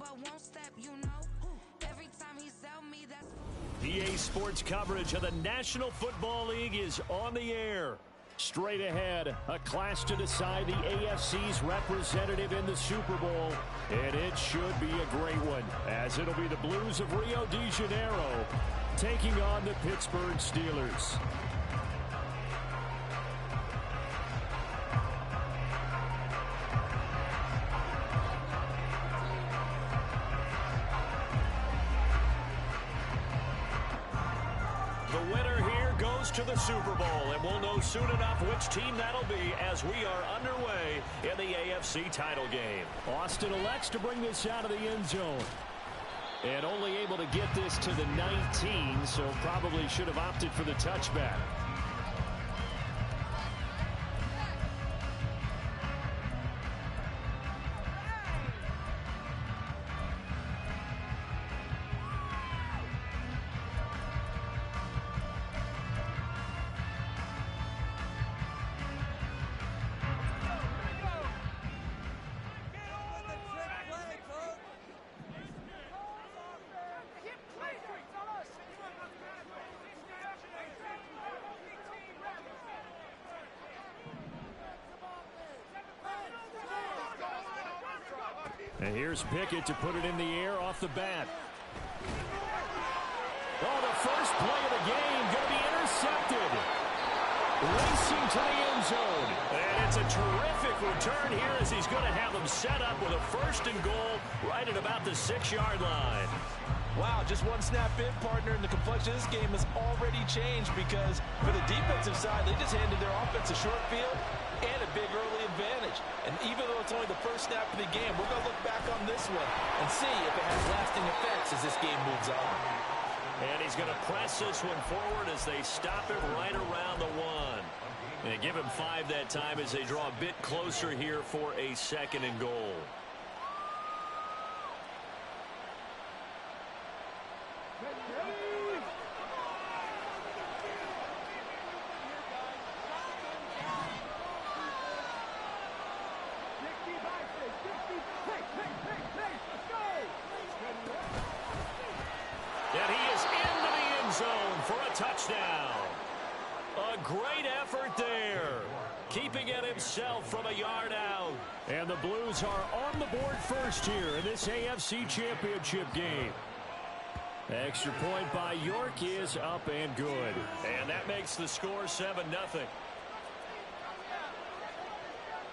but won't step, you know. Every time he sell me, that's... EA Sports coverage of the National Football League is on the air. Straight ahead, a clash to decide the AFC's representative in the Super Bowl. And it should be a great one, as it'll be the Blues of Rio de Janeiro taking on the Pittsburgh Steelers. To the Super Bowl, and we'll know soon enough which team that'll be as we are underway in the AFC title game. Austin elects to bring this out of the end zone. And only able to get this to the 19, so probably should have opted for the touchback. And here's Pickett to put it in the air off the bat. Oh, the first play of the game going to be intercepted. Racing to the end zone. And it's a terrific return here as he's going to have them set up with a first and goal right at about the 6-yard line. Wow, just one snap in, partner, and the complexion of this game has already changed because for the defensive side, they just handed their offense a short field and a big early advantage. And even though it's only the first snap of the game, we're going to look back on this one and see if it has lasting effects as this game moves on. And he's going to press this one forward as they stop it right around the 1. And give him 5 that time as they draw a bit closer here for a second and goal. And he is into the end zone for a touchdown. A great effort there. Keeping it himself from a yard out. And the Blues are on the board first here in this AFC Championship game. Extra point by York is up and good. And that makes the score 7-0.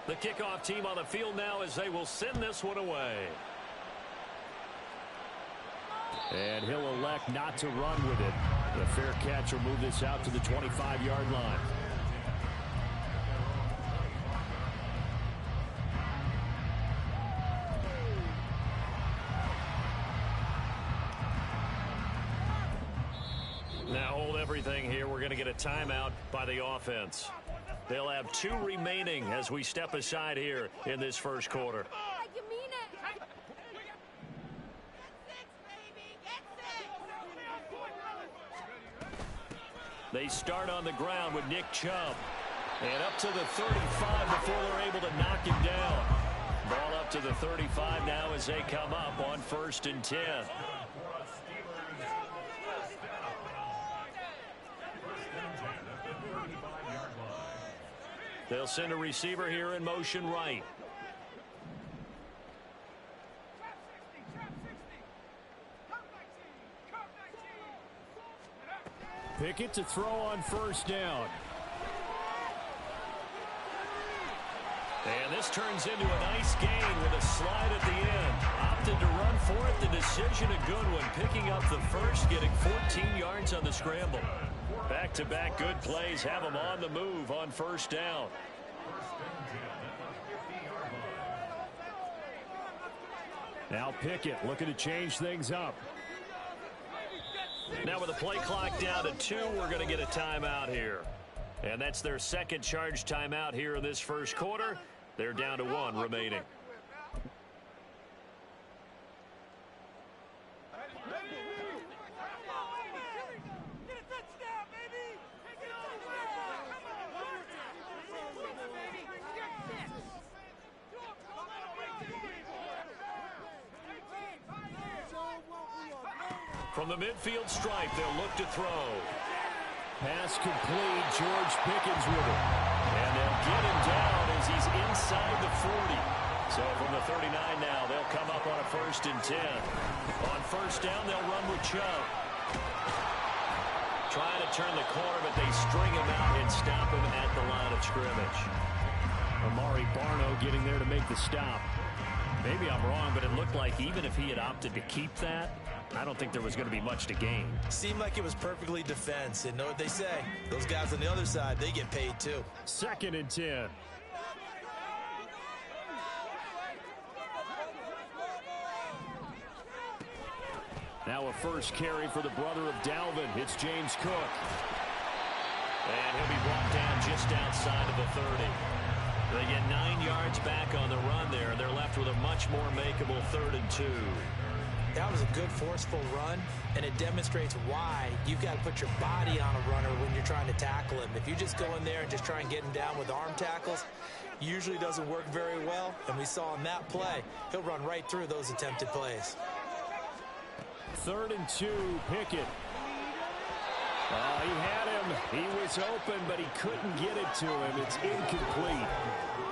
The kickoff team on the field now as they will send this one away. And he'll elect not to run with it. The fair catch will move this out to the 25-yard line. Now hold everything here. We're going to get a timeout by the offense. They'll have 2 remaining as we step aside here in this first quarter. They start on the ground with Nick Chubb. And up to the 35 before they're able to knock him down. Ball up to the 35 now as they come up on 1st and 10. They'll send a receiver here in motion right. Pickett to throw on 1st down. And this turns into a nice gain with a slide at the end. Opted to run for it. The decision a good one. Picking up the first, getting 14 yards on the scramble. Back-to-back good plays have him on the move on 1st down. Now Pickett looking to change things up. Now with the play clock down to 2, we're going to get a timeout here. And that's their second charge timeout here in this first quarter. They're down to 1 remaining. From the midfield stripe, they'll look to throw. Pass complete. George Pickens with it. And they'll get him down as he's inside the 40. So from the 39 now, they'll come up on a 1st and 10. On 1st down, they'll run with Chubb. Trying to turn the corner, but they string him out and stop him at the line of scrimmage. Amari Barno getting there to make the stop. Maybe I'm wrong, but it looked like even if he had opted to keep that, I don't think there was going to be much to gain. Seemed like it was perfectly defense. And know what they say? Those guys on the other side, they get paid too. 2nd and 10. Now a first carry for the brother of Dalvin. It's James Cook. And he'll be brought down just outside of the 30. They get 9 yards back on the run there, and they're left with a much more makeable 3rd and 2. That was a good, forceful run, and it demonstrates why you've got to put your body on a runner when you're trying to tackle him. If you just go in there and just try and get him down with arm tackles, usually doesn't work very well, and we saw in that play, he'll run right through those attempted plays. 3rd and 2, Pickett. He had him. He was open, but he couldn't get it to him. It's incomplete.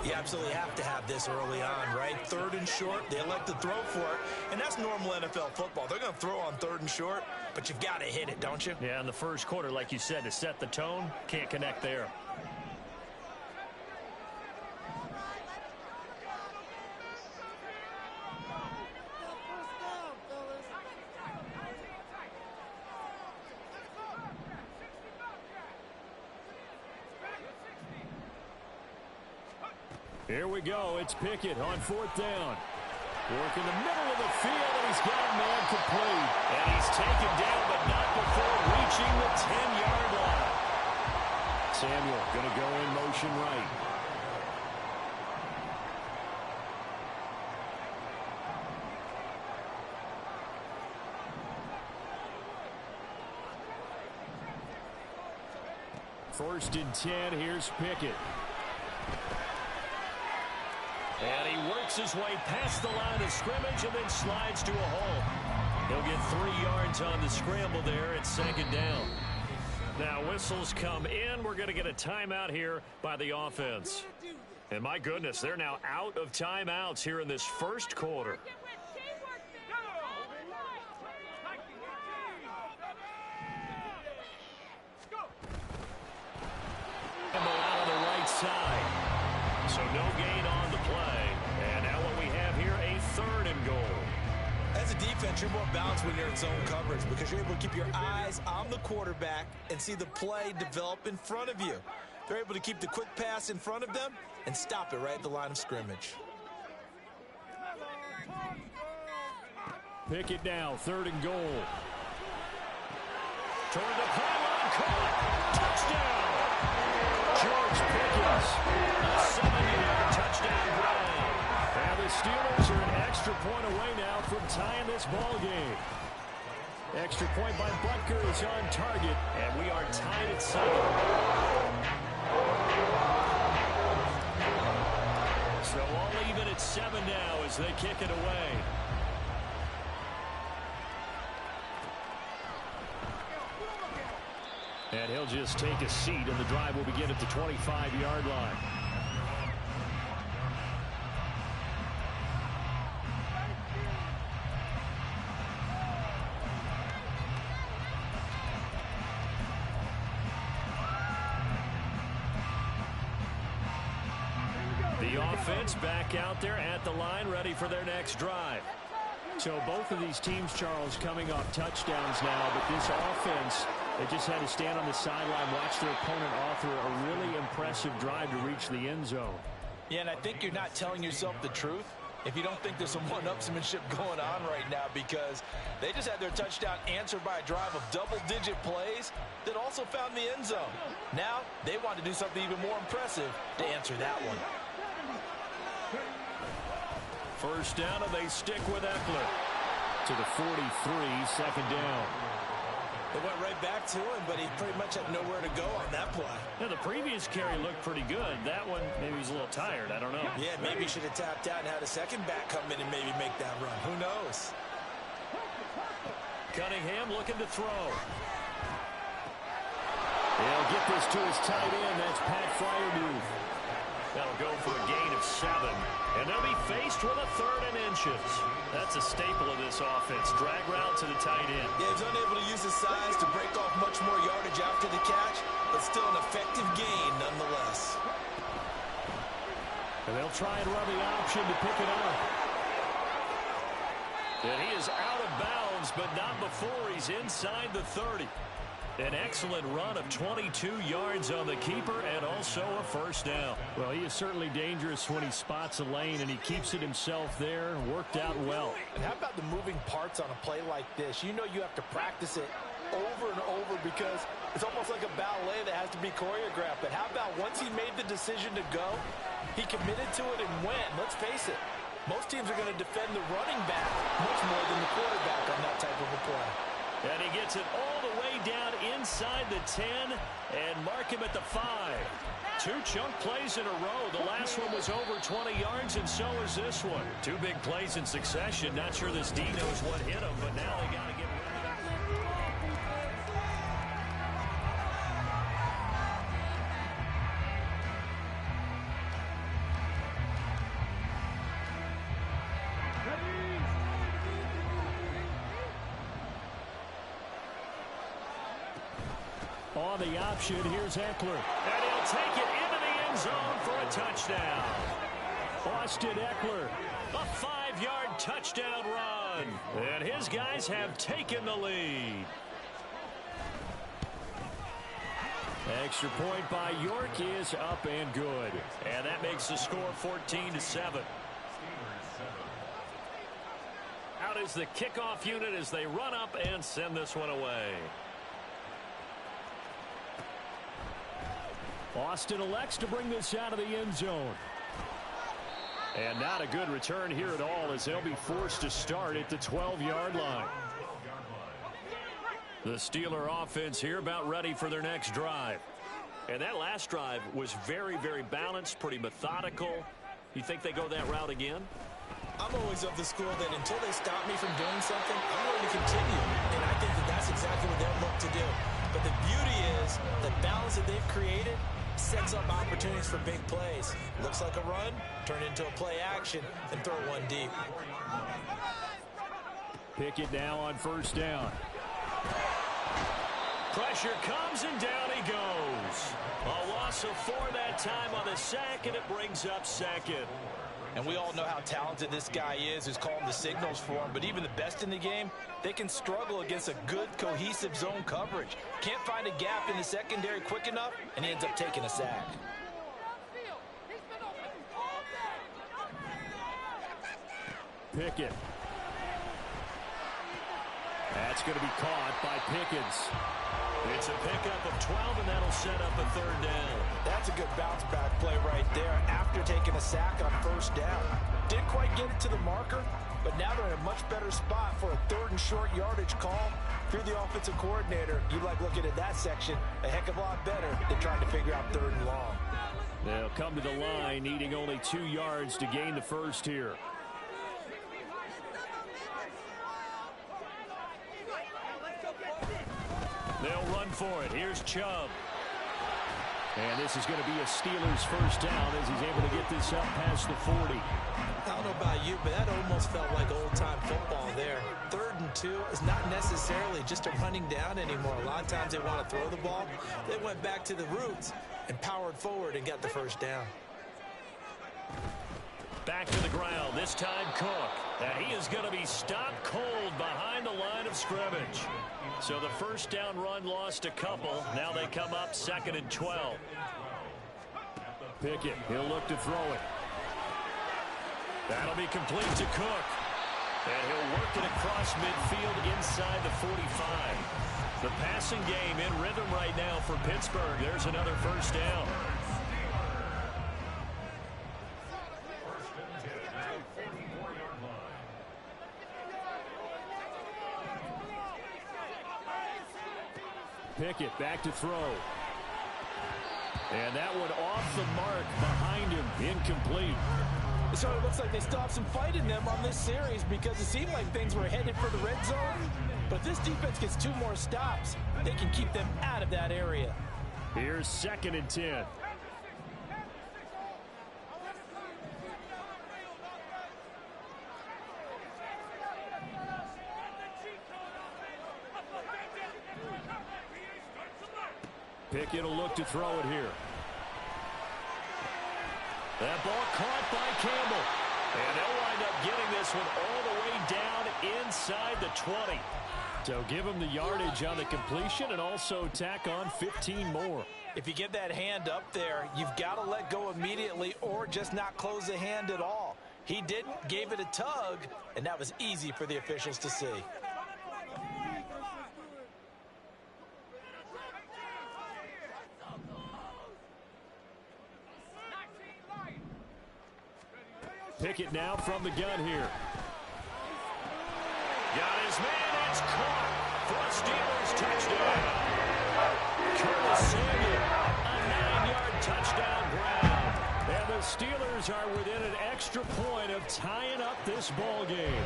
You absolutely have to have this early on, right? 3rd and short, they elect to throw for it, and that's normal NFL football. They're going to throw on 3rd and short, but you've got to hit it, don't you? Yeah, in the first quarter, like you said, to set the tone, can't connect there. Here we go. It's Pickett on 4th down. Work in the middle of the field, and he's got a man complete. And he's taken down, but not before reaching the 10-yard line. Samuel going to go in motion right. First and 10, here's Pickett. And he works his way past the line of scrimmage and then slides to a hole. He'll get 3 yards on the scramble there at 2nd down. Now whistles come in. We're going to get a timeout here by the offense. And my goodness, they're now out of timeouts here in this first quarter. Out on the right side. So no gain on the play. And now what we have here, a 3rd and goal. As a defense, you're more balanced when you're in zone coverage because you're able to keep your eyes on the quarterback and see the play develop in front of you. They're able to keep the quick pass in front of them and stop it right at the line of scrimmage. Pick it now, 3rd and goal. Toward the pylon, caught. Touchdown. George Pickens, a 7-yard touchdown grab. And the Steelers are an extra point away now from tying this ball game. Extra point by Butker is on target, and we are tied at 7. So all even at 7 now as they kick it away. And he'll just take a seat, and the drive will begin at the 25-yard line. The offense back out there at the line, ready for their next drive. So both of these teams, Charles, coming off touchdowns now, but this offense, they just had to stand on the sideline, watch their opponent author a really impressive drive to reach the end zone. Yeah, and I think you're not telling yourself the truth if you don't think there's some one-upsmanship going on right now, because they just had their touchdown answered by a drive of double-digit plays that also found the end zone. Now they want to do something even more impressive to answer that one. First down, and they stick with Eckler. To the 43, 2nd down. It went right back to him, but he pretty much had nowhere to go on that play. Yeah, the previous carry looked pretty good. That one, maybe he's a little tired. I don't know. Yeah, maybe he should have tapped out and had a second back come in and maybe make that run. Who knows? Cunningham looking to throw. He'll get this to his tight end. That's Pat Freiermuth. That'll go for a gain of 7. And they'll be faced with a 3rd and inches. That's a staple of this offense. Drag route to the tight end. Yeah, he's unable to use his size to break off much more yardage after the catch, but still an effective gain nonetheless. And they'll try and run the option to pick it up. And he is out of bounds, but not before he's inside the 30. An excellent run of 22 yards on the keeper and also a first down. Well, he is certainly dangerous when he spots a lane, and he keeps it himself there. Worked out well. And how about the moving parts on a play like this? You know you have to practice it over and over because it's almost like a ballet that has to be choreographed. But how about once he made the decision to go, he committed to it and went. Let's face it, most teams are going to defend the running back much more than the quarterback on that type of a play. And he gets it all the way down inside the 10 and mark him at the 5. 2 chunk plays in a row. The last one was over 20 yards, and so is this one. 2 big plays in succession. Not sure this D knows what hit him, but now they got to get rid of it. On the option, here's Eckler. And he'll take it into the end zone for a touchdown. Austin Eckler. A 5-yard touchdown run. And his guys have taken the lead. Extra point by York is up and good. And that makes the score 14-7. Out is the kickoff unit as they run up and send this one away. Austin elects to bring this out of the end zone. And not a good return here at all as they'll be forced to start at the 12-yard line. The Steeler offense here about ready for their next drive. And that last drive was very, very balanced, pretty methodical. You think they go that route again? I'm always of the school that until they stop me from doing something, I'm going to continue. And I think that that's exactly what they'll look to do. But the beauty is the balance that they've created sets up opportunities for big plays. Looks like a run, turn into a play action, and throw one deep. Pickett now on first down. Pressure comes and down he goes. A loss of 4 that time on the sack, and it brings up second. And we all know how talented this guy is who's calling the signals for him. But even the best in the game, they can struggle against a good, cohesive zone coverage. Can't find a gap in the secondary quick enough, and he ends up taking a sack. Pickett. That's going to be caught by Pickens. It's a pickup of 12, and that'll set up a 3rd down. That's a good bounce-back play right there after taking a sack on first down. Didn't quite get it to the marker, but now they're in a much better spot for a 3rd and short yardage call. If you're the offensive coordinator, you like looking at that section a heck of a lot better than trying to figure out 3rd and long. They'll come to the line, needing only 2 yards to gain the first here. They'll run for it. Here's Chubb. And this is going to be a Steelers first down as he's able to get this up past the 40. I don't know about you, but that almost felt like old-time football there. 3rd and 2 is not necessarily just a running down anymore. A lot of times they want to throw the ball. They went back to the roots and powered forward and got the first down. Back to the ground, this time Cook. And he is going to be stopped cold behind the line of scrimmage. So the first down run lost a couple. Now they come up 2nd and 12. Pickett, he'll look to throw it. That'll be complete to Cook. And he'll work it across midfield inside the 45. The passing game in rhythm right now for Pittsburgh. There's another first down. Pickett back to throw. And that one off the mark behind him. Incomplete. It sort of looks like they still have some fight in them on this series because it seemed like things were headed for the red zone. But if this defense gets 2 more stops, they can keep them out of that area. Here's 2nd and 10. Pickett will look to throw it here. That ball caught by Campbell. And they'll wind up getting this one all the way down inside the 20. So give him the yardage on the completion and also tack on 15 more. If you get that hand up there, you've got to let go immediately or just not close the hand at all. He didn't, gave it a tug, and that was easy for the officials to see. Pickett now from the gun here. Got his man. It's caught for a Steelers touchdown. Curtis Samuel, a 9-yard touchdown ground. And the Steelers are within an extra point of tying up this ball game.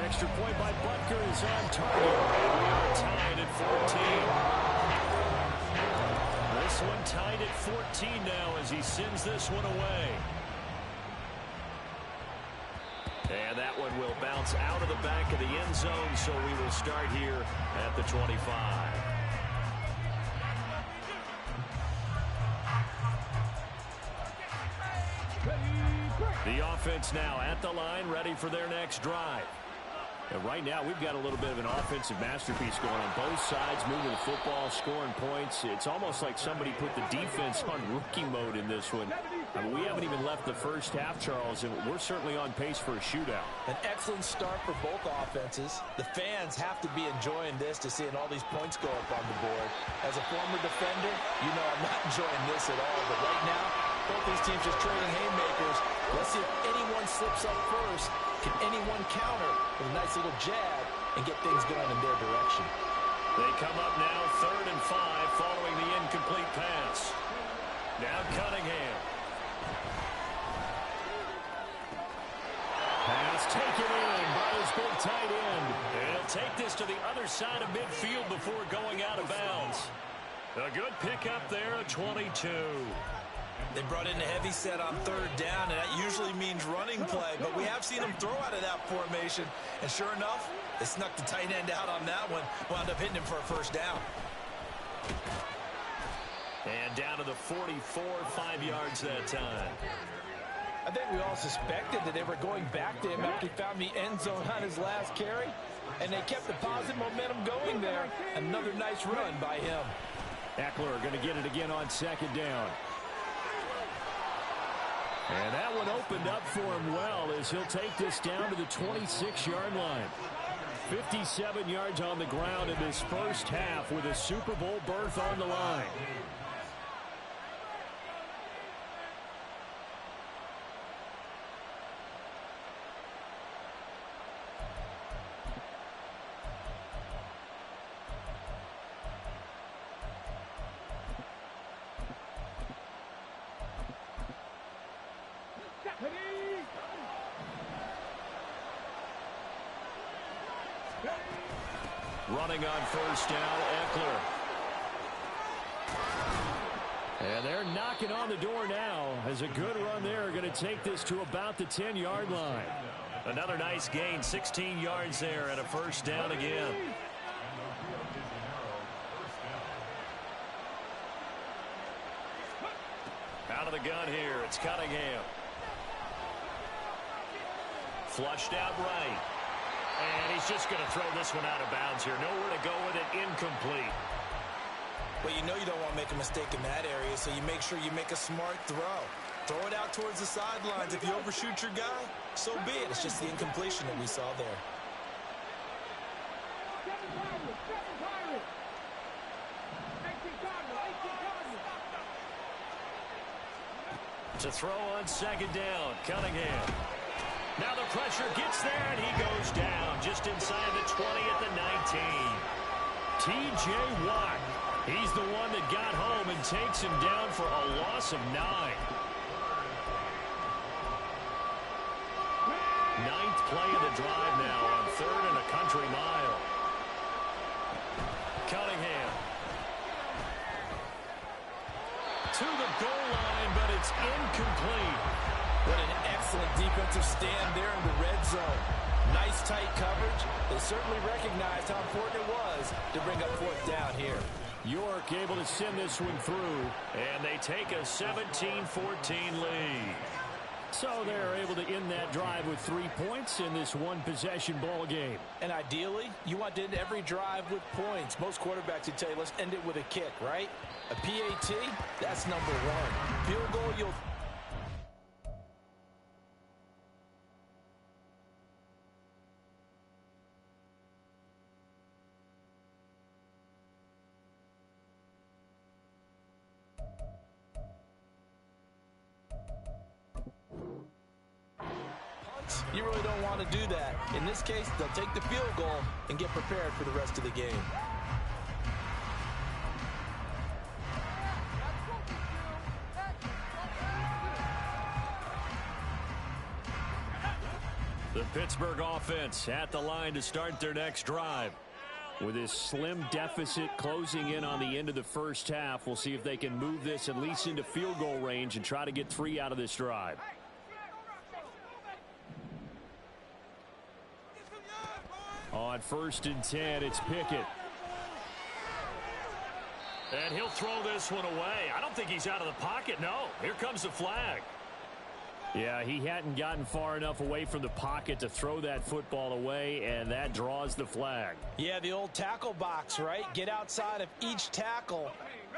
Extra point by Butker is on target. And we are tied at 14. This one tied at 14 now as he sends this one away. And that one will bounce out of the back of the end zone, so we will start here at the 25. The offense now at the line, ready for their next drive. And right now, we've got a little bit of an offensive masterpiece going on both sides, moving the football, scoring points. It's almost like somebody put the defense on rookie mode in this one. I mean, we haven't even left the first half, Charles, and we're certainly on pace for a shootout. An excellent start for both offenses. The fans have to be enjoying this to seeing all these points go up on the board. As a former defender, you know I'm not enjoying this at all. But right now, both these teams just trading haymakers. Let's see if anyone slips up first. Can anyone counter with a nice little jab and get things going in their direction? They come up now 3rd and 5 following the incomplete pass. Now Cunningham. Pass taken in by his big tight end. And he'll take this to the other side of midfield before going out of bounds. A good pickup there at 22. They brought in a heavy set on 3rd down, and that usually means running play, but we have seen them throw out of that formation, and sure enough, they snuck the tight end out on that one, wound up hitting him for a 1st down. And down to the 44, 5 yards that time. I think we all suspected that they were going back to him after he found the end zone on his last carry, and they kept the positive momentum going there. Another nice run by him. Eckler going to get it again on 2nd down. And that one opened up for him well as he'll take this down to the 26-yard line. 57 yards on the ground in this first half with a Super Bowl berth on the line. Running on 1st down, Eckler. And they're knocking on the door now as a good run there. Going to take this to about the 10-yard line. Another nice gain, 16 yards there and a 1st down again. Out of the gun here, it's Cunningham. Flushed out right. And he's just going to throw this one out of bounds here. Nowhere to go with it, incomplete. But you know you don't want to make a mistake in that area, so you make sure you make a smart throw. Throw it out towards the sidelines. If you overshoot your guy, so be it. It's just the incompletion that we saw there. To throw on 2nd down, Cunningham. Now the pressure gets there, and he goes down just inside the 20 at the 19. T.J. Watt, he's the one that got home and takes him down for a loss of 9. play of the drive now on 3rd and a country mile. Cunningham. To the goal line, but it's incomplete. What an excellent defensive stand there in the red zone. Nice tight coverage. They certainly recognized how important it was to bring up 4th down here. York able to send this one through, and they take a 17-14 lead. So they're able to end that drive with 3 points in this one-possession ball game. And ideally, you want to end every drive with points. Most quarterbacks would tell you, let's end it with a kick, right? A PAT, that's number 1. Field goal, you'll... You really don't want to do that. In this case, they'll take the field goal and get prepared for the rest of the game. The Pittsburgh offense at the line to start their next drive. With this slim deficit closing in on the end of the first half, we'll see if they can move this at least into field goal range and try to get 3 out of this drive. On 1st and 10, it's Pickett. And he'll throw this one away. I don't think he's out of the pocket, no. Here comes the flag. Yeah, he hadn't gotten far enough away from the pocket to throw that football away, and that draws the flag. Yeah, the old tackle box, right? Get outside of each tackle,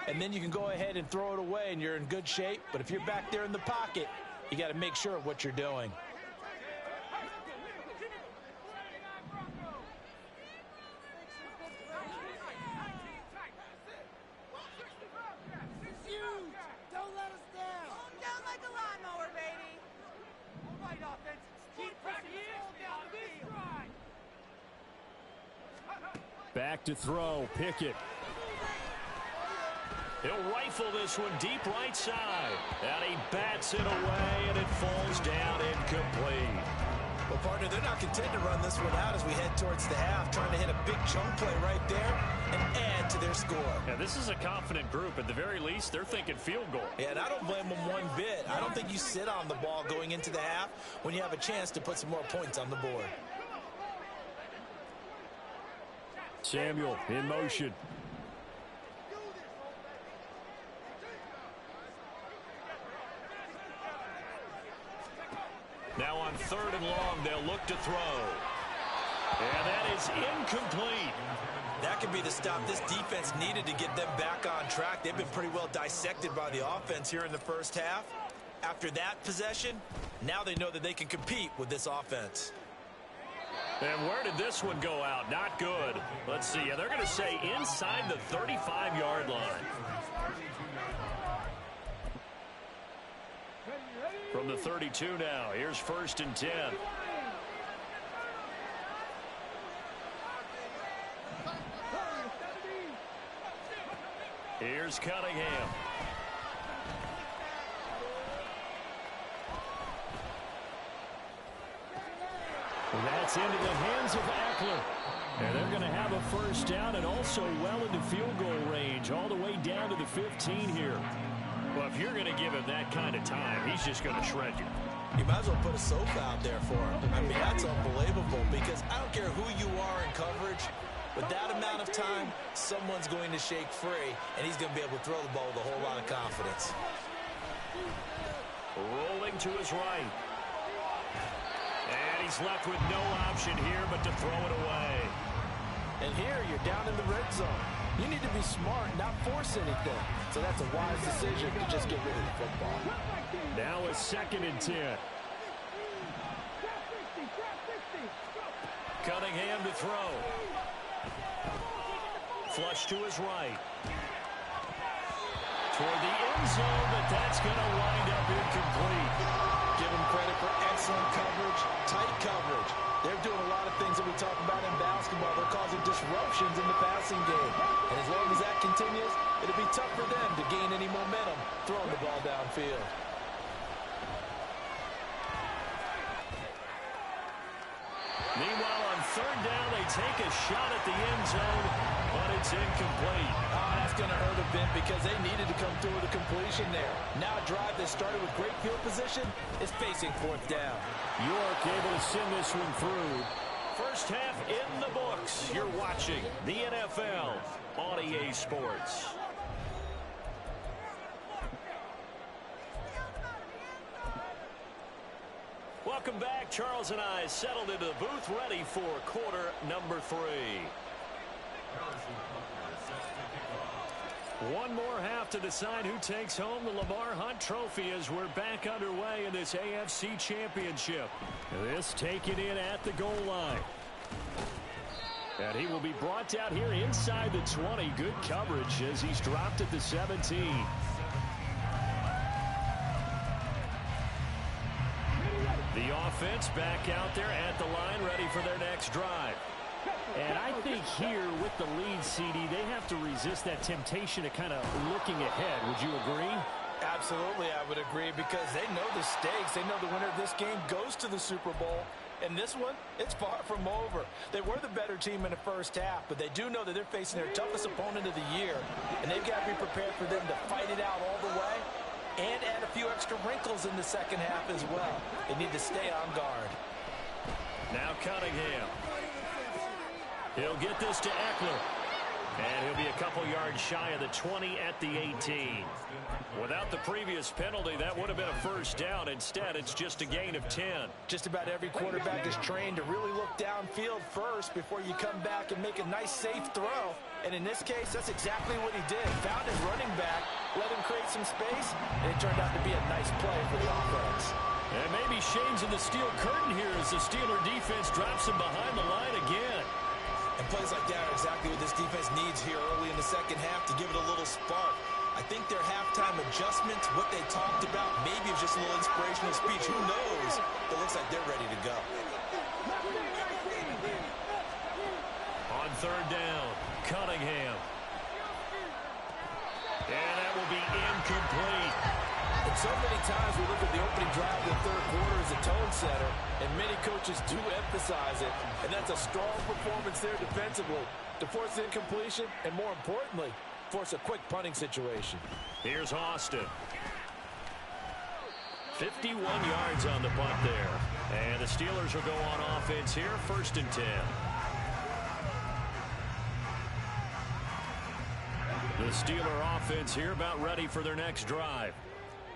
and then you can go ahead and throw it away, and you're in good shape. But if you're back there in the pocket, you got to make sure of what you're doing. Back to throw, Pickett. He'll rifle this one deep right side. And he bats it away, and it falls down incomplete. Well, partner, they're not content to run this one out as we head towards the half, trying to hit a big chunk play right there and add to their score. Yeah, this is a confident group. At the very least, they're thinking field goal. Yeah, and I don't blame them one bit. I don't think you sit on the ball going into the half when you have a chance to put some more points on the board. Samuel in motion. Now on 3rd and long, they'll look to throw. And that is incomplete. That could be the stop this defense needed to get them back on track. They've been pretty well dissected by the offense here in the first half. After that possession, now they know that they can compete with this offense. And where did this one go out? Not good. Let's see. Yeah, they're going to say inside the 35-yard line. From the 32 now. Here's 1st and 10. Here's Cunningham. And that's into the hands of Eckler. And they're going to have a first down and also well into field goal range, all the way down to the 15 here. Well, if you're going to give him that kind of time, he's just going to shred you. You might as well put a sofa out there for him. I mean, that's unbelievable because I don't care who you are in coverage. With that amount of time, someone's going to shake free, and he's going to be able to throw the ball with a whole lot of confidence. Rolling to his right. And he's left with no option here but to throw it away. And here you're down in the red zone. You need to be smart, not force anything. So that's a wise decision to just get rid of the football. Now a 2nd and 10. Cunningham to throw. Flush to his right. Toward the end zone, but that's going to wind up incomplete. Give him credit for excellent coverage, tight coverage. They're doing a lot of things that we talk about in basketball. They're causing disruptions in the passing game. And as long as that continues, it'll be tough for them to gain any momentum throwing the ball downfield. third down, they take a shot at the end zone, but it's incomplete. Oh, that's going to hurt a bit because they needed to come through with a completion there. Now a drive that started with great field position is facing fourth down. York able to send this one through. First half in the books. You're watching the NFL on EA Sports. Welcome back. Charles and I settled into the booth, ready for quarter number 3. One more half to decide who takes home the Lamar Hunt Trophy as we're back underway in this AFC Championship. This taken in at the goal line. And he will be brought out here inside the 20. Good coverage as he's dropped at the 17. The offense back out there at the line, ready for their next drive. And I think here with the lead, CD, they have to resist that temptation to kind of looking ahead. Would you agree? Absolutely, I would agree, because they know the stakes. They know the winner of this game goes to the Super Bowl. And this one, it's far from over. They were the better team in the first half, but they do know that they're facing their toughest opponent of the year. And they've got to be prepared for them to fight it out all the way and add a few extra wrinkles in the second half as well. They need to stay on guard. Now Cunningham. He'll get this to Eckler. And he'll be a couple yards shy of the 20 at the 18. Without the previous penalty, that would have been a first down. Instead, it's just a gain of 10. Just about every quarterback is trained to really look downfield first before you come back and make a nice, safe throw. And in this case, that's exactly what he did. Found his running back, let him create some space, and it turned out to be a nice play for the offense. And maybe Shane's in the steel curtain here as the Steeler defense drops him behind the line again. And plays like that are exactly what this defense needs here early in the second half to give it a little spark. I think their halftime adjustments, what they talked about, maybe it's just a little inspirational speech. Who knows? It looks like they're ready to go. On third down, Cunningham. And that will be incomplete. And so many times we look at the opening drive of the third quarter as a tone setter, and many coaches do emphasize it, and that's a strong performance there defensively to force the incompletion and, more importantly, force a quick punting situation. Here's Austin. 51 yards on the punt there. And the Steelers will go on offense here, 1st and 10. The Steeler offense here about ready for their next drive.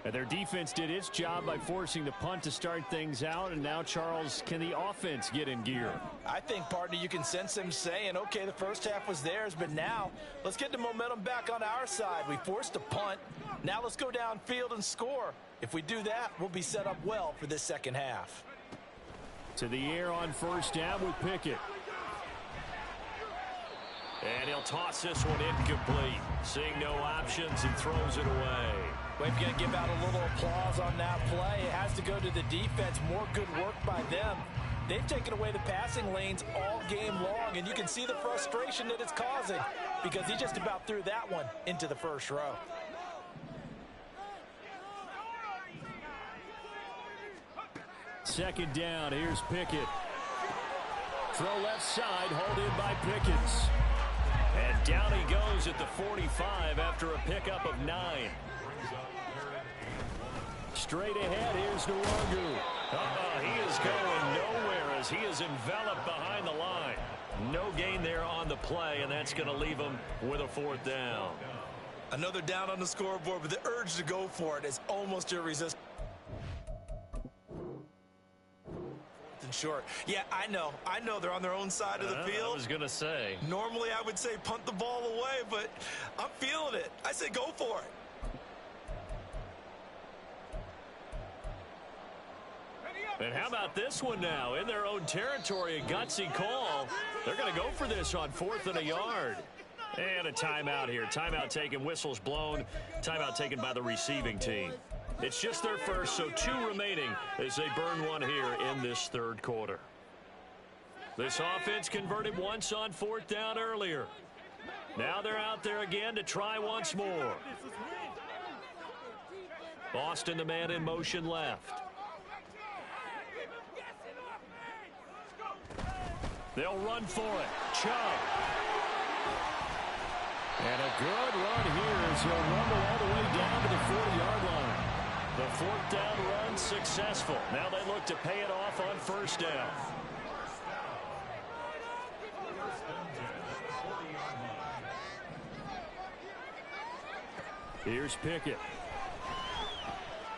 And their defense did its job by forcing the punt to start things out. And now, Charles, can the offense get in gear? I think, partner, you can sense them saying, okay, the first half was theirs, but now let's get the momentum back on our side. We forced a punt. Now let's go downfield and score. If we do that, we'll be set up well for this second half. To the air on first down with Pickett. And he'll toss this one incomplete. Seeing no options, he throws it away. We've got to give out a little applause on that play. It has to go to the defense. More good work by them. They've taken away the passing lanes all game long, and you can see the frustration that it's causing because he just about threw that one into the first row. Second down, here's Pickett. Throw left side, hauled in by Pickens. And down he goes at the 45 after a pickup of 9. Straight ahead, here's Nwogu. He is going nowhere as he is enveloped behind the line. No gain there on the play, and that's going to leave him with a 4th down. Another down on the scoreboard, but the urge to go for it is almost irresistible. Short. Yeah, I know they're on their own side of the field. I was going to say. Normally I would say punt the ball away, but I'm feeling it. I say go for it. And how about this one now? In their own territory, a gutsy call. They're going to go for this on 4th and a yard. And a timeout here. Timeout taken, whistles blown. Timeout taken by the receiving team. It's just their first, so 2 remaining as they burn one here in this third quarter. This offense converted once on 4th down earlier. Now they're out there again to try once more. Boston, the man in motion left. They'll run for it. Chubb. And a good run here as he'll rumble all the way down to the 40-yard line. The fourth down run successful. Now they look to pay it off on first down. Here's Pickett.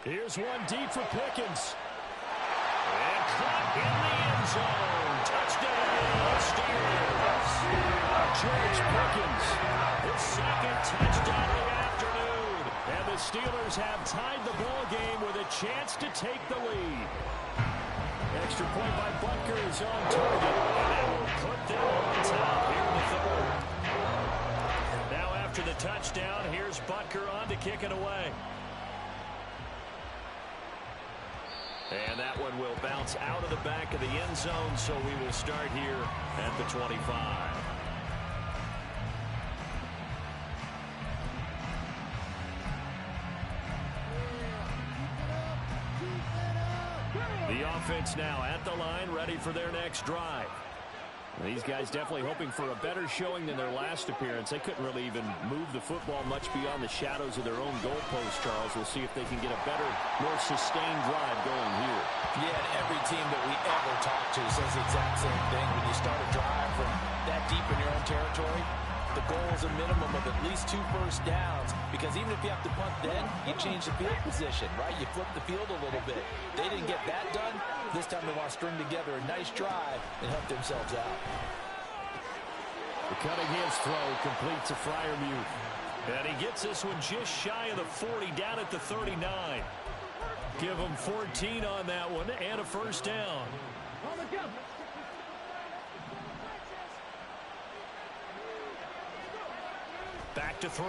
Here's one deep for Pickens. And caught in the end zone. Touchdown, Steelers. George Pickens, his second touchdown of the afternoon. And the Steelers have tied the ball game with a chance to take the lead. Extra point by Butker is on target. And that will put them on top here in the third. Now after the touchdown, here's Butker on to kick it away. And that one will bounce out of the back of the end zone, so we will start here at the 25. The offense now at the line, ready for their next drive. These guys definitely hoping for a better showing than their last appearance. They couldn't really even move the football much beyond the shadows of their own goalpost, Charles. We'll see if they can get a better, more sustained drive going here. Yeah, and every team that we ever talk to says the exact same thing. When you start a drive from that deep in your own territory, the goal is a minimum of at least 2 first downs, because even if you have to punt then, you change the field position, right? You flip the field a little bit. They didn't get that done. This time they want to string together a nice drive and help themselves out. The Cunningham's throw complete to Freiermuth. And he gets this one just shy of the 40, down at the 39. Give him 14 on that one and a first down. Back to throw.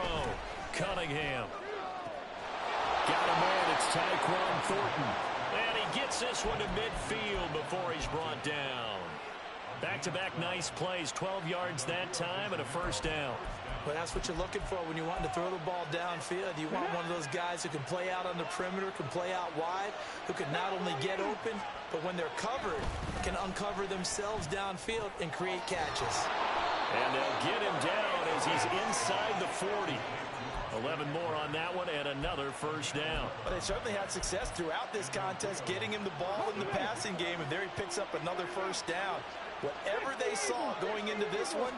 Cunningham. Got a man. It's Tyquan Thornton. And he gets this one to midfield before he's brought down. Back-to-back nice plays. 12 yards that time and a first down. Well, that's what you're looking for when you want to throw the ball downfield. You want one of those guys who can play out on the perimeter, can play out wide, who can not only get open, but when they're covered, can uncover themselves downfield and create catches. And they'll get him down as he's inside the 40. 11 more on that one and another first down. But they certainly had success throughout this contest, getting him the ball in the passing game, and there he picks up another first down. Whatever they saw going into this one,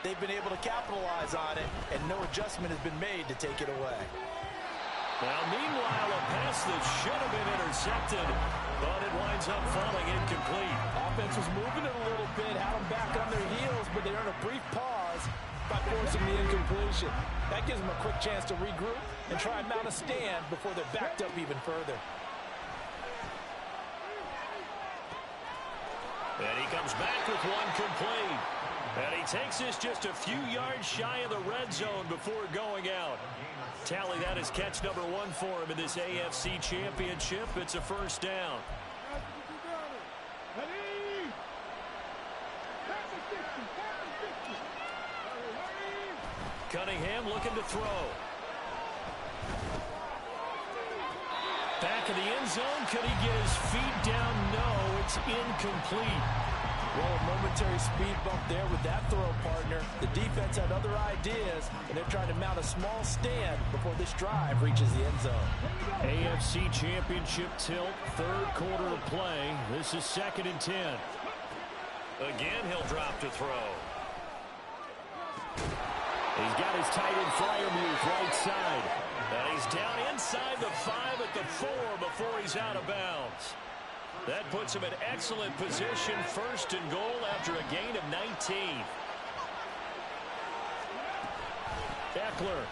they've been able to capitalize on it, and no adjustment has been made to take it away. Now, meanwhile, a pass that should have been intercepted, but it winds up falling incomplete. Offense was moving it a little bit, had them back on their heels, but they earned a brief pause by forcing the incompletion. That gives them a quick chance to regroup and try and mount a stand before they're backed up even further. And he comes back with one complete. And he takes this just a few yards shy of the red zone before going out. Tally that is catch number 1 for him in this AFC Championship. It's a first down. Cunningham looking to throw. Back of the end zone. Could he get his feet down? No, it's incomplete. Well, a momentary speed bump there with that throw, partner. The defense had other ideas, and they're trying to mount a small stand before this drive reaches the end zone. AFC Championship tilt, third quarter of play. This is 2nd and 10. Again, he'll drop to throw. He's got his tight end Freiermuth right side. And he's down inside the 5 at the 4 before he's out of bounds. That puts him in excellent position, 1st and goal after a gain of 19. Eckler.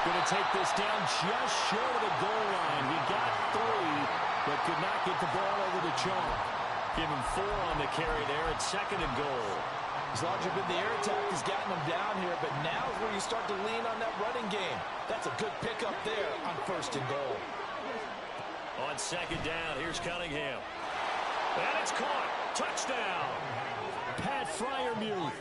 Going to take this down just short of the goal line. He got 3, but could not get the ball over the chalk. Give him 4 on the carry there at 2nd and goal. As long as you've been the air attack has gotten them down here, but now is where you start to lean on that running game. That's a good pickup there on 1st and goal. On 2nd down, here's Cunningham. And it's caught. Touchdown. Pat Freiermuth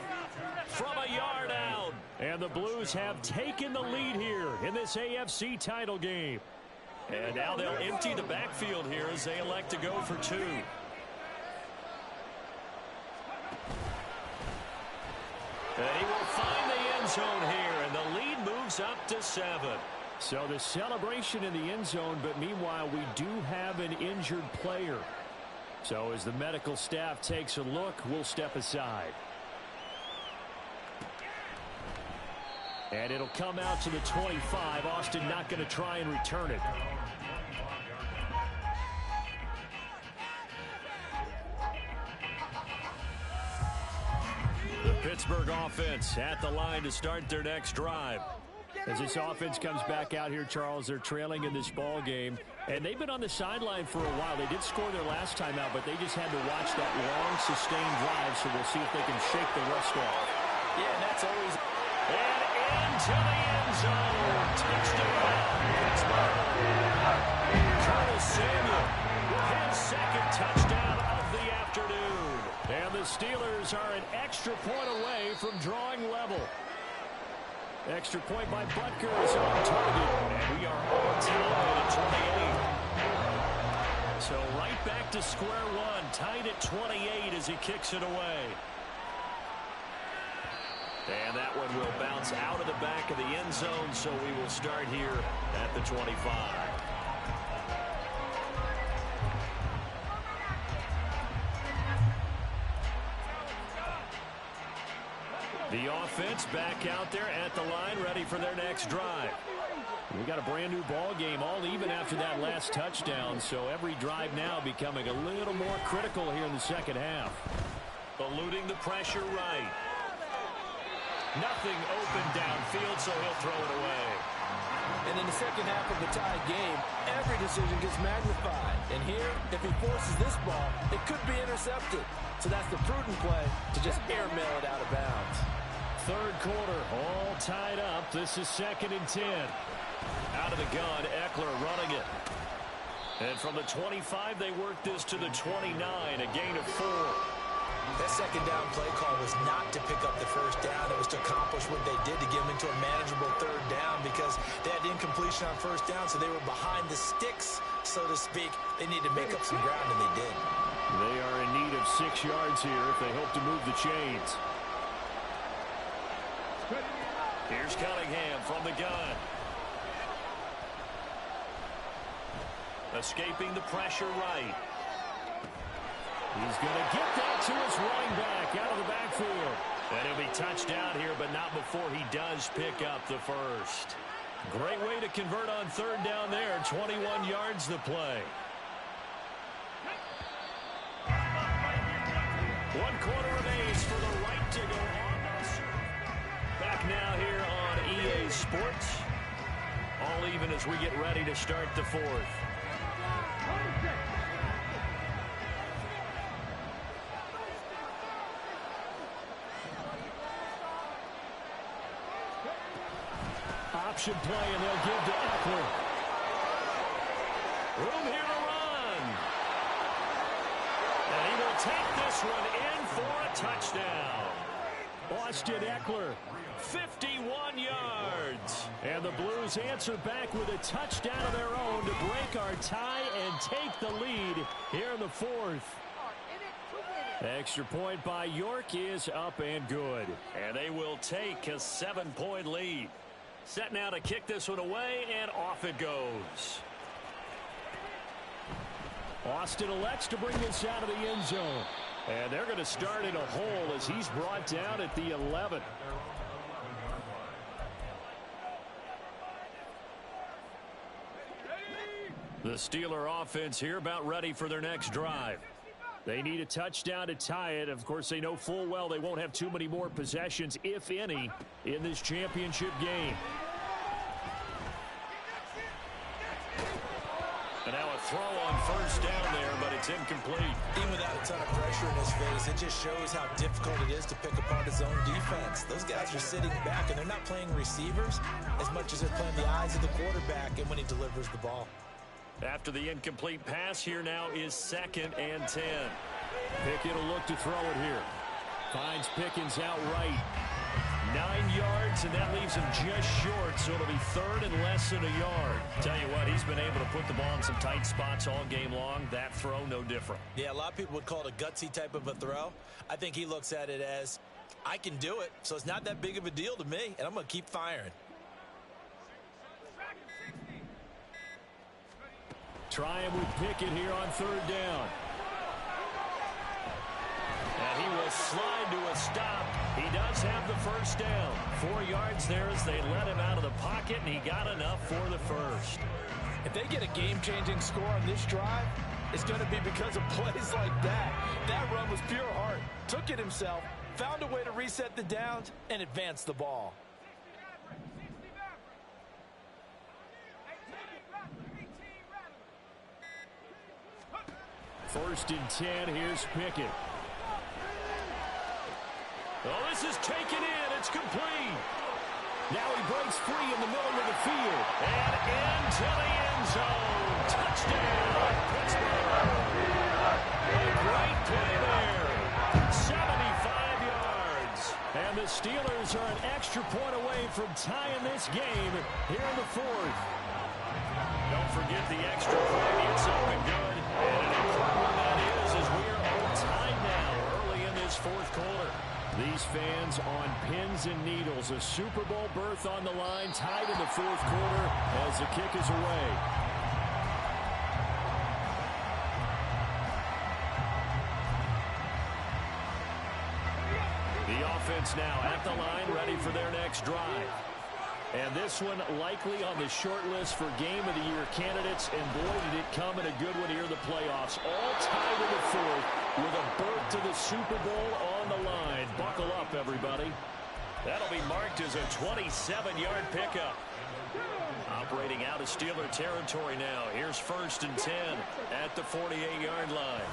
from a yard out. And the Blues have taken the lead here in this AFC title game. And now they'll empty the backfield here as they elect to go for 2. And he will find the end zone here, and the lead moves up to 7. So the celebration in the end zone, but meanwhile we do have an injured player. So as the medical staff takes a look, we'll step aside. And it'll come out to the 25. Austin not going to try and return it. The Pittsburgh offense at the line to start their next drive. As this offense comes back out here, Charles, they're trailing in this ball game. And they've been on the sideline for a while. They did score their last time out, but they just had to watch that long, sustained drive, so we'll see if they can shake the rust off. Yeah, and that's always... And into the end zone. Touchdown, Pittsburgh. Curtis Samuel, his second touchdown of the afternoon. And the Steelers are an extra point away from drawing level. Extra point by Butker is on target. And we are on time at 28. So right back to square one. Tied at 28 as he kicks it away. And that one will bounce out of the back of the end zone. So we will start here at the 25. The offense back out there at the line, ready for their next drive. We got a brand new ball game, all even after that last touchdown, so every drive now becoming a little more critical here in the second half. Eluding the pressure right. Nothing open downfield, so he'll throw it away. And in the second half of the tied game, every decision gets magnified. And here, if he forces this ball, it could be intercepted. So that's the prudent play to just airmail it out of bounds. Third quarter, all tied up. This is 2nd and 10. Out of the gun, Eckler running it. And from the 25, they work this to the 29, a gain of 4. That second down play call was not to pick up the first down. It was to accomplish what they did to get them into a manageable third down because they had incompletion on first down, so they were behind the sticks, so to speak. They needed to make up some ground, and they did. They are in need of 6 yards here if they hope to move the chains. Here's Cunningham from the gun. Escaping the pressure right. He's going to get that to his running back out of the backfield. And he'll be touched down here, but not before he does pick up the first. Great way to convert on third down there. 21 yards the play. 1 quarter remains for the right to go on. Back now here on EA Sports. All even as we get ready to start the fourth. Option play, and they'll give to Eckler. Room here to run. And he will take this one in for a touchdown. Austin Eckler, 51 yards. And the Blues answer back with a touchdown of their own to break our tie and take the lead here in the fourth. Extra point by York is up and good. And they will take a 7-point lead. Set now to kick this one away, and off it goes. Austin elects to bring this out of the end zone. And they're going to start in a hole as he's brought down at the 11. The Steeler offense here about ready for their next drive. They need a touchdown to tie it. Of course, they know full well they won't have too many more possessions, if any, in this championship game. And now a throw on first down there, but it's incomplete. Even without a ton of pressure in his face, it just shows how difficult it is to pick apart his own defense. Those guys are sitting back, and they're not playing receivers as much as they're playing the eyes of the quarterback and when he delivers the ball. After the incomplete pass, here now is 2nd and 10. Pickett will look to throw it here. Finds Pickens out right. 9 yards, and that leaves him just short, so it'll be 3rd and less than a yard. Tell you what, he's been able to put the ball in some tight spots all game long. That throw, no different. Yeah, a lot of people would call it a gutsy type of a throw. I think he looks at it as I can do it, so it's not that big of a deal to me, and I'm going to keep firing. Trying with Pickett here on third down. And he will slide to a stop. He does have the first down. 4 yards there as they let him out of the pocket, and he got enough for the first. If they get a game-changing score on this drive, it's going to be because of plays like that. That run was pure heart. Took it himself, found a way to reset the downs, and advance the ball. First and 10, here's Pickett. Oh, this is taken in. It's complete. Now he breaks free in the middle of the field. And into the end zone. Touchdown, Pittsburgh. A great play there. 75 yards. And the Steelers are an extra point away from tying this game here in the fourth. Don't forget the extra point. It's up and good. And an important one that is as we are on time now early in this fourth quarter. These fans on pins and needles. A Super Bowl berth on the line, tied in the fourth quarter as the kick is away. The offense now at the line, ready for their next drive. And this one likely on the short list for Game of the Year candidates. And boy, did it come in a good one here in the playoffs. All tied in the fourth with a berth to the Super Bowl on the line. Buckle up, everybody. That'll be marked as a 27-yard pickup. Operating out of Steeler territory now. Here's first and 10 at the 48-yard line.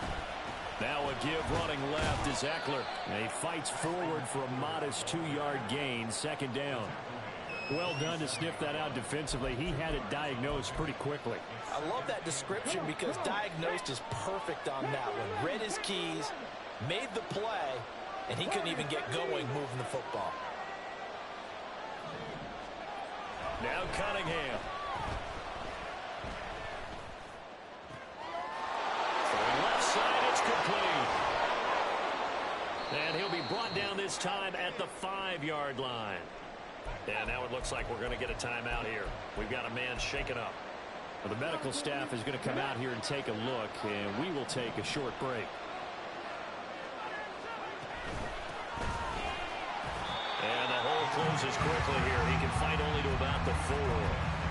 Now a give running left is Eckler. And he fights forward for a modest 2-yard gain, second down. Well done to sniff that out defensively. He had it diagnosed pretty quickly. I love that description because diagnosed is perfect on that one. Read his keys, made the play, and he couldn't even get going moving the football. Now Cunningham. From left side, it's complete. And he'll be brought down this time at the 5-yard line. And now it looks like we're going to get a timeout here. We've got a man shaken up. Well, the medical staff is going to come out here and take a look, and we will take a short break. And the hole closes quickly here. He can fight only to about the 4.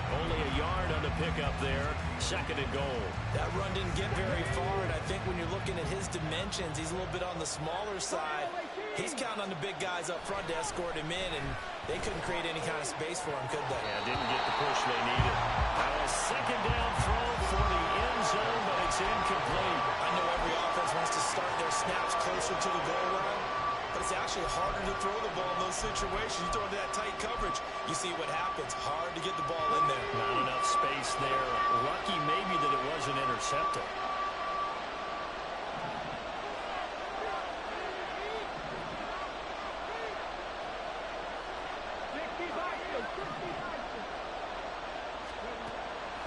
Only a yard on the pickup there. Second and goal. That run didn't get very far, and I think when you're looking at his dimensions, he's a little bit on the smaller side. He's counting on the big guys up front to escort him in, and they couldn't create any kind of space for him, could they? Yeah, didn't get the push they needed. A second down throw for the end zone, but it's incomplete. I know every offense wants to start their snaps closer to the goal line, but it's actually harder to throw the ball in those situations. You throw into that tight coverage, you see what happens. Hard to get the ball in there. Not enough space there. Lucky maybe that it wasn't intercepted.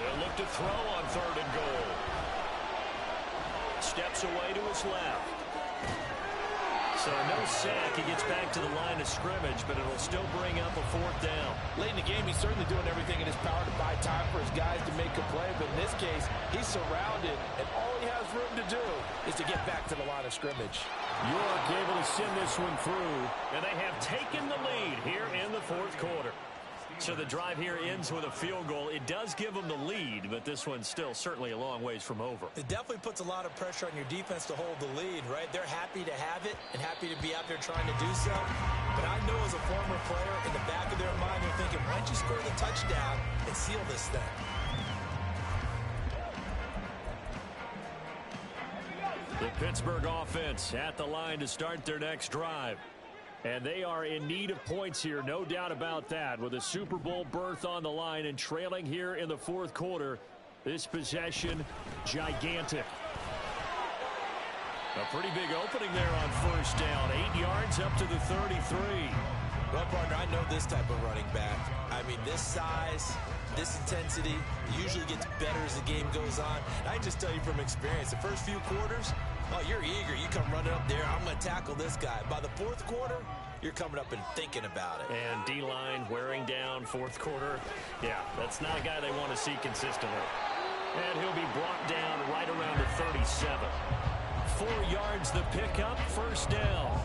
They'll look to throw on third and goal. Steps away to his left. So no sack. He gets back to the line of scrimmage, but it'll still bring up a fourth down. Late in the game, he's certainly doing everything in his power to buy time for his guys to make a play. But in this case, he's surrounded, and all he has room to do is to get back to the line of scrimmage. York able to send this one through, and they have taken the lead here in the fourth quarter. So the drive here ends with a field goal. It does give them the lead, but this one's still certainly a long ways from over. It definitely puts a lot of pressure on your defense to hold the lead, right? They're happy to have it and happy to be out there trying to do so. But I know as a former player, in the back of their mind, they're thinking, why don't you score the touchdown and seal this thing? The Pittsburgh offense at the line to start their next drive. And they are in need of points here, no doubt about that, with a Super Bowl berth on the line and trailing here in the fourth quarter. This possession, gigantic. A pretty big opening there on first down. 8 yards up to the 33. Well, partner, I know this type of running back. I mean, this size, this intensity usually gets better as the game goes on. And I just tell you from experience, the first few quarters, oh, you're eager. You come running up there, I'm going to tackle this guy. By the fourth quarter, you're coming up and thinking about it. And D-line wearing down fourth quarter. Yeah, that's not a guy they want to see consistently. And he'll be brought down right around the 37. 4 yards the pickup, first down.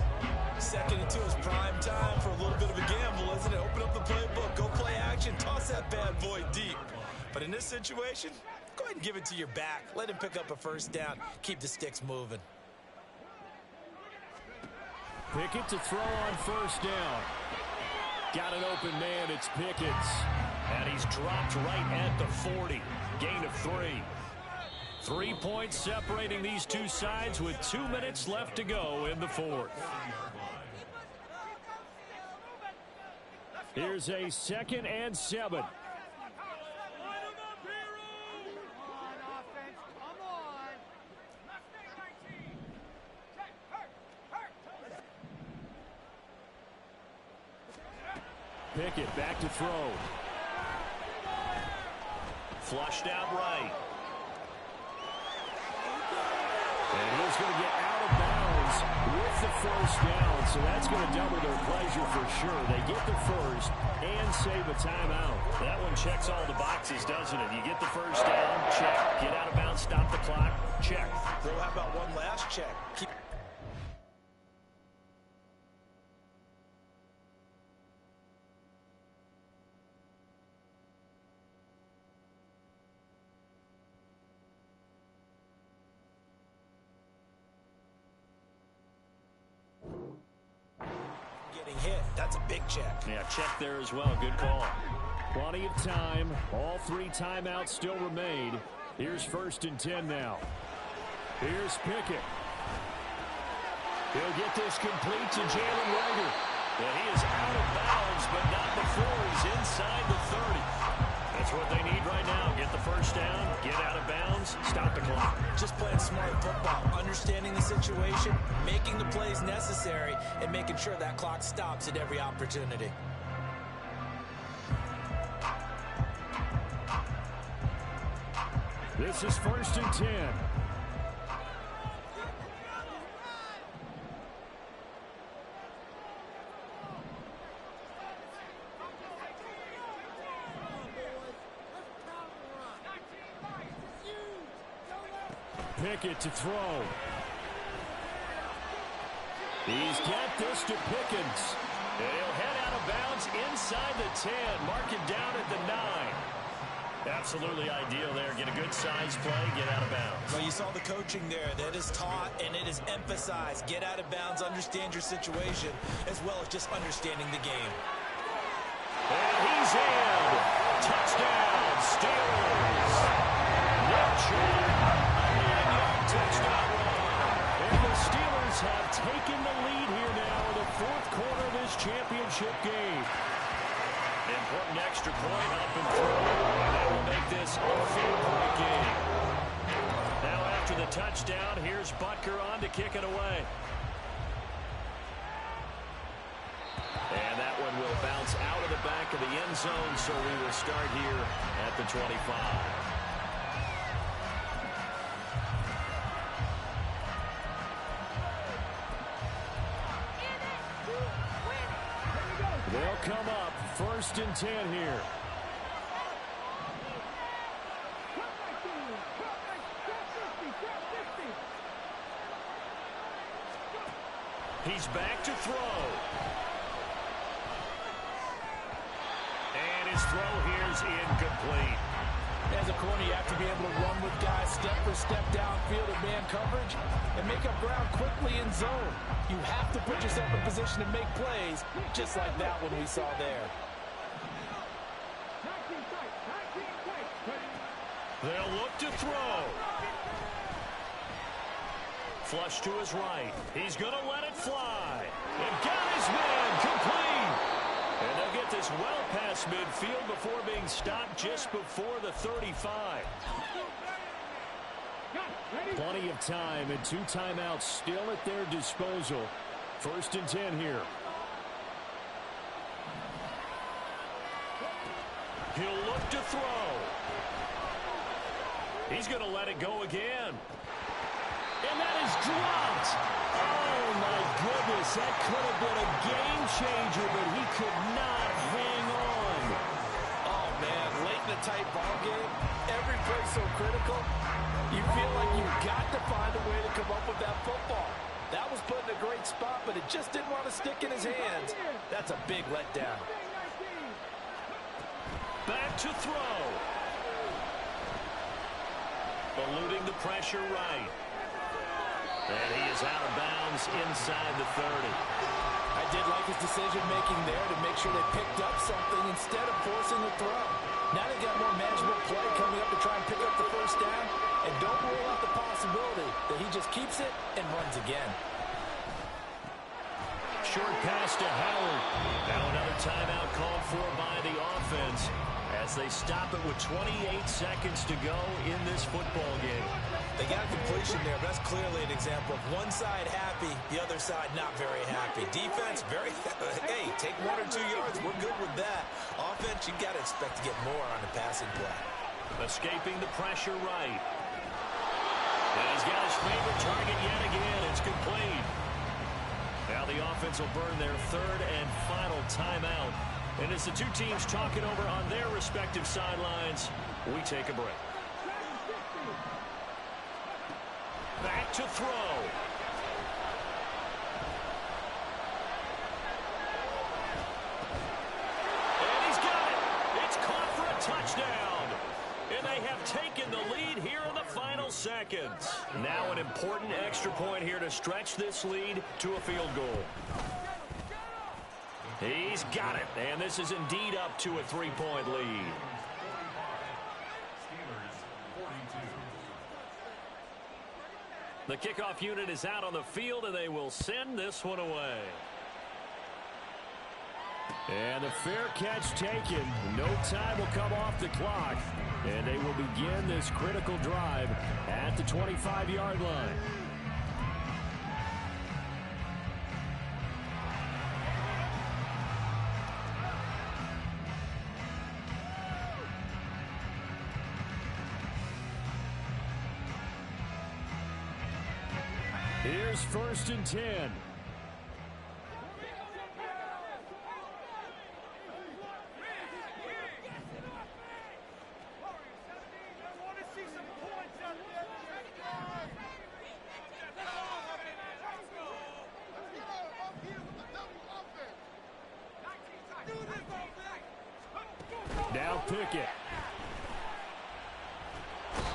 2nd and 2 is prime time for a little bit of a gamble, isn't it? Open up the playbook, go play action, toss that bad boy deep. But in this situation, go ahead and give it to your back. Let him pick up a first down. Keep the sticks moving. Pickett to throw on first down. Got an open man, it's Pickett. And he's dropped right at the 40. Gain of 3. 3 points separating these two sides with 2 minutes left to go in the fourth. Here's a 2nd and 7. Pickett back to throw. Flushed out right. And he's going to get out of bounds with the first down, so that's going to double their pleasure for sure. They get the first and save a timeout. That one checks all the boxes, doesn't it? You get the first down, check. Get out of bounds, stop the clock, check. Well, how about one last check? Hit. That's a big check. Yeah, check there as well. Good call. Plenty of time. All 3 timeouts still remain. Here's 1st and 10 now. Here's Pickett. He'll get this complete to Jalen Reagor. And he is out of bounds, but not before he's inside the 30. That's what they need right now. Get the first down, get out of bounds, stop the clock. Just playing smart football, understanding the situation, making the plays necessary, and making sure that clock stops at every opportunity. This is 1st and 10. Pickett to throw. He's got this to Pickens. And he'll head out of bounds inside the 10. Mark it down at the 9. Absolutely ideal there. Get a good size play, get out of bounds. Well, you saw the coaching there. That is taught and it is emphasized. Get out of bounds, understand your situation, as well as just understanding the game. And he's in. Touchdown, Steelers. Nick Chubb. Touchdown run. And the Steelers have taken the lead here now in the 4th quarter of this championship game. Important extra point up and through. And that will make this a 4-point game. Now after the touchdown, here's Butker on to kick it away. And that one will bounce out of the back of the end zone, so we will start here at the 25. They'll come up 1st and 10 here. He's back to throw. And his throw here's incomplete. As a corner, you have to be able to run with guys step for step downfield in man coverage and make up ground quickly in zone. You have to put yourself in position to make plays, just like that one we saw there. They'll look to throw. Flush to his right. He's going to let it fly. And got his man complete. And they'll get this well past midfield before being stopped just before the 35. Plenty of time and 2 timeouts still at their disposal. 1st and 10 here. He'll look to throw. He's going to let it go again. And that is dropped. Oh, my goodness. That could have been a changer, but he could not hang on. Oh, man, late in a tight ball game, every play so critical, you feel like you've got to find a way to come up with that football. That was put in a great spot, but it just didn't want to stick in his hands. That's a big letdown. Back to throw. Eluding the pressure right. And he is out of bounds inside the 30. I did like his decision-making there to make sure they picked up something instead of forcing the throw. Now they got more manageable play coming up to try and pick up the first down. And don't rule out the possibility that he just keeps it and runs again. Short pass to Howard. Now another timeout called for by the offense as they stop it with 28 seconds to go in this football game. They got a completion there, but that's clearly an example of one side happy, the other side not very happy. Defense, very, hey, take 1 or 2 yards, we're good with that. Offense, you got to expect to get more on the passing play. Escaping the pressure right. And he's got his favorite target yet again. It's complete. Now the offense will burn their third and final timeout. And as the two teams talk it over on their respective sidelines, we take a break. Back to throw. And he's got it. It's caught for a touchdown. And they have taken the lead here in the final seconds. Now an important extra point here to stretch this lead to a field goal. He's got it, and this is indeed up to a 3-point lead. The kickoff unit is out on the field, and they will send this one away. And the fair catch taken. No time will come off the clock, and they will begin this critical drive at the 25-yard line. Here's 1st and 10. Now Pickett.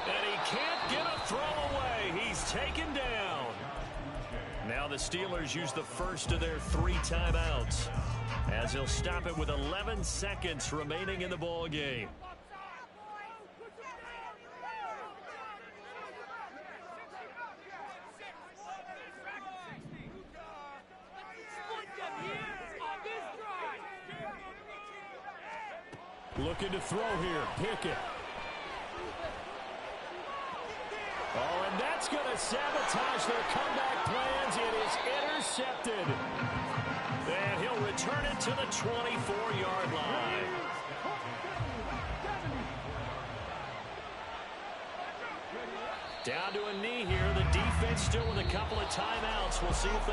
And he can't get a throw away. He's taken down. Now the Steelers use the first of their 3 timeouts as they'll stop it with 11 seconds remaining in the ball game. Looking to throw here, Pickett. Oh, and that's going to sabotage their comeback plans. It is intercepted. And he'll return it to the 24-yard line. Down to a knee here. The defense still with a couple of timeouts. We'll see if they